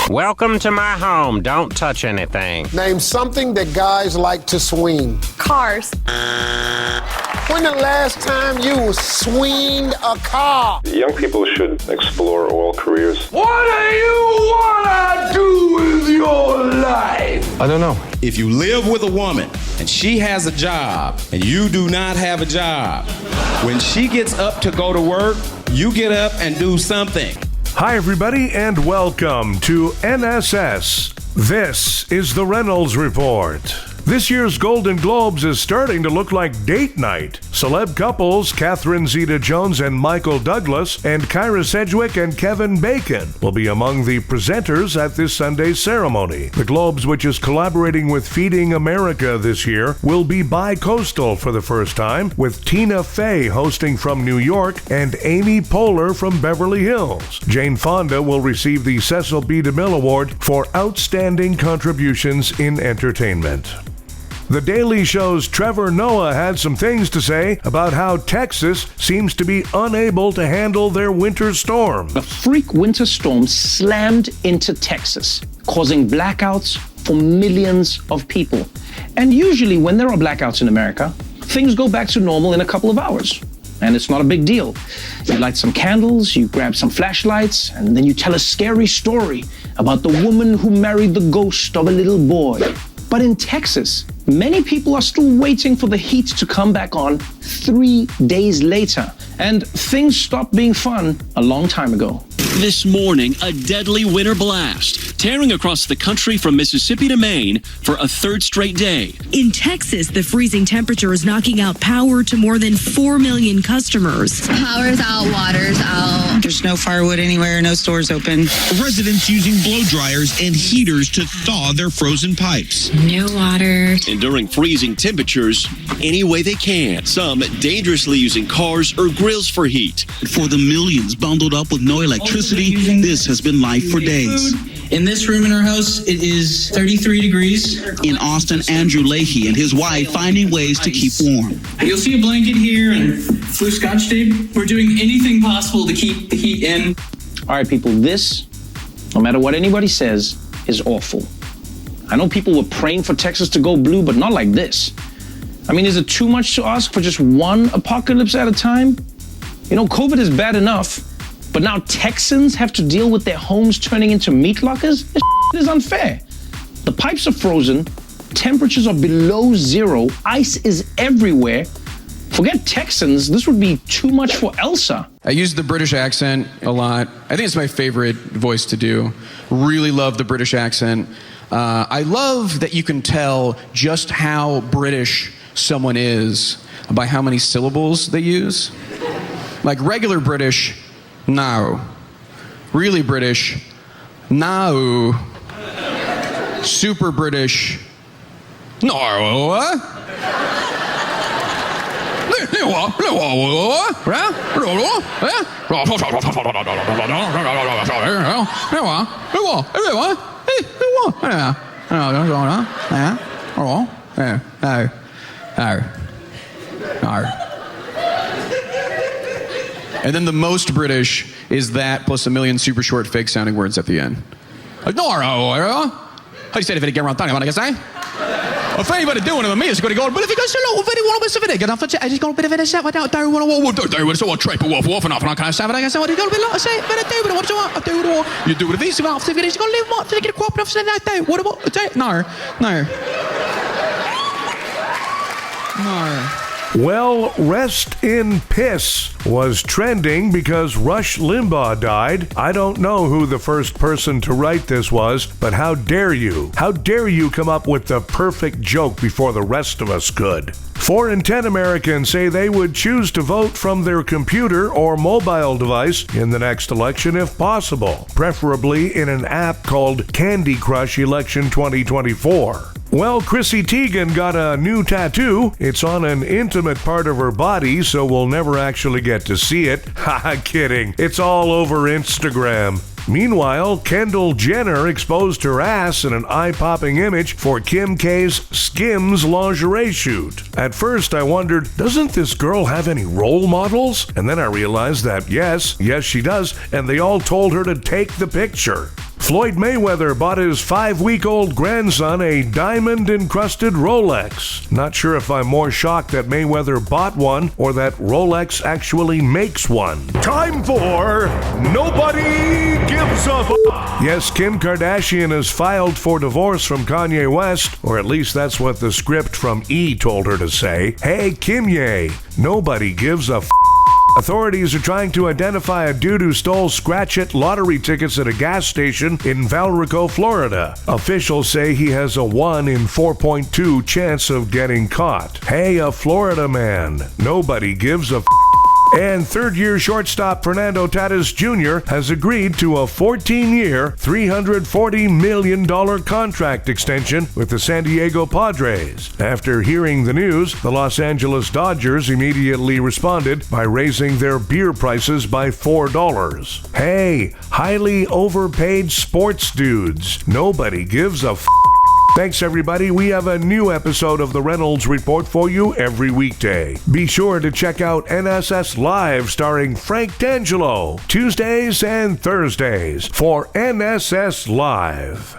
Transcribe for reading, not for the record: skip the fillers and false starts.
Welcome to my home. Don't touch anything. Name something that guys like to swing. Cars. When the last time you swinged a car? Young people should explore all careers. What do you wanna do with your life? I don't know. If you live with a woman and she has a job and you do not have a job, when she gets up to go to work, you get up and do something. Hi, everybody, and welcome to NSS. This is the Reynolds Report. This year's Golden Globes is starting to look like date night. Celeb couples Catherine Zeta-Jones and Michael Douglas and Kyra Sedgwick and Kevin Bacon will be among the presenters at this Sunday's ceremony. The Globes, which is collaborating with Feeding America this year, will be bi-coastal for the first time, with Tina Fey hosting from New York and Amy Poehler from Beverly Hills. Jane Fonda will receive the Cecil B. DeMille Award for Outstanding Contributions in Entertainment. The Daily Show's Trevor Noah had some things to say about how Texas seems to be unable to handle their winter storm. A freak winter storm slammed into Texas, causing blackouts for millions of people. And usually when there are blackouts in America, things go back to normal in a couple of hours. And it's not a big deal. You light some candles, you grab some flashlights, and then you tell a scary story about the woman who married the ghost of a little boy. But in Texas, many people are still waiting for the heat to come back on 3 days later. And things stopped being fun a long time ago. This morning, a deadly winter blast tearing across the country from Mississippi to Maine for a third straight day. In Texas, the freezing temperature is knocking out power to more than 4 million customers. Power's out, water's out. There's no firewood anywhere, no stores open. Residents using blow dryers and heaters to thaw their frozen pipes. No water. Enduring freezing temperatures any way they can. Some dangerously using cars or grills for heat. For the millions bundled up with no electricity, this has been life for days. In this room in our house, it is 33 degrees. In Austin, Andrew Leahy and his wife finding ways to keep warm. You'll see a blanket here and blue Scotch tape. We're doing anything possible to keep the heat in. All right, people, this, no matter what anybody says, is awful. I know people were praying for Texas to go blue, but not like this. I mean, is it too much to ask for just one apocalypse at a time? You know, COVID is bad enough, but now Texans have to deal with their homes turning into meat lockers? This is unfair. The pipes are frozen, temperatures are below zero, ice is everywhere. Forget Texans, this would be too much for Elsa. I use the British accent a lot. I think it's my favorite voice to do. Really love the British accent. I love that you can tell just how British someone is by how many syllables they use. Like regular British, no. Really British, no. Super British, no. And then the most British is that plus a million super short fake sounding words at the end. How do you say it if it get around time? What I say? If anybody doing it with me, it's going to go, but if you guys don't very want to be get off I just got a bit of it, I don't want to do it, so I'll trip it off and off, and I can't say what I say, what you got a bit like to say, but I do it, what do I do it all? You do it, if after you got to live, what, to get a crop off, so I do, what about, no. Well, rest in piss was trending because Rush Limbaugh died. I don't know who the first person to write this was, but how dare you? How dare you come up with the perfect joke before the rest of us could? 4 in 10 Americans say they would choose to vote from their computer or mobile device in the next election if possible, preferably in an app called Candy Crush Election 2024. Well, Chrissy Teigen got a new tattoo. It's on an intimate part of her body, so we'll never actually get to see it. Haha, kidding. It's all over Instagram. Meanwhile, Kendall Jenner exposed her ass in an eye-popping image for Kim K's Skims lingerie shoot. At first, I wondered, doesn't this girl have any role models? And then I realized that yes, she does, and they all told her to take the picture. Floyd Mayweather bought his 5-week-old grandson a diamond-encrusted Rolex. Not sure if I'm more shocked that Mayweather bought one or that Rolex actually makes one. Time for Nobody Gives a F***. Yes, Kim Kardashian has filed for divorce from Kanye West, or at least that's what the script from E! told her to say. Hey, Kimye, nobody gives a f***. Authorities are trying to identify a dude who stole scratch-it lottery tickets at a gas station in Valrico, Florida. Officials say he has a 1 in 4.2 chance of getting caught. Hey, a Florida man, nobody gives a f***. And third-year shortstop Fernando Tatis Jr. has agreed to a 14-year, $340 million contract extension with the San Diego Padres. After hearing the news, the Los Angeles Dodgers immediately responded by raising their beer prices by $4. Hey, highly overpaid sports dudes. Nobody gives a f***. Thanks, everybody. We have a new episode of the Reynolds Report for you every weekday. Be sure to check out NSS Live starring Frank D'Angelo, Tuesdays and Thursdays for NSS Live.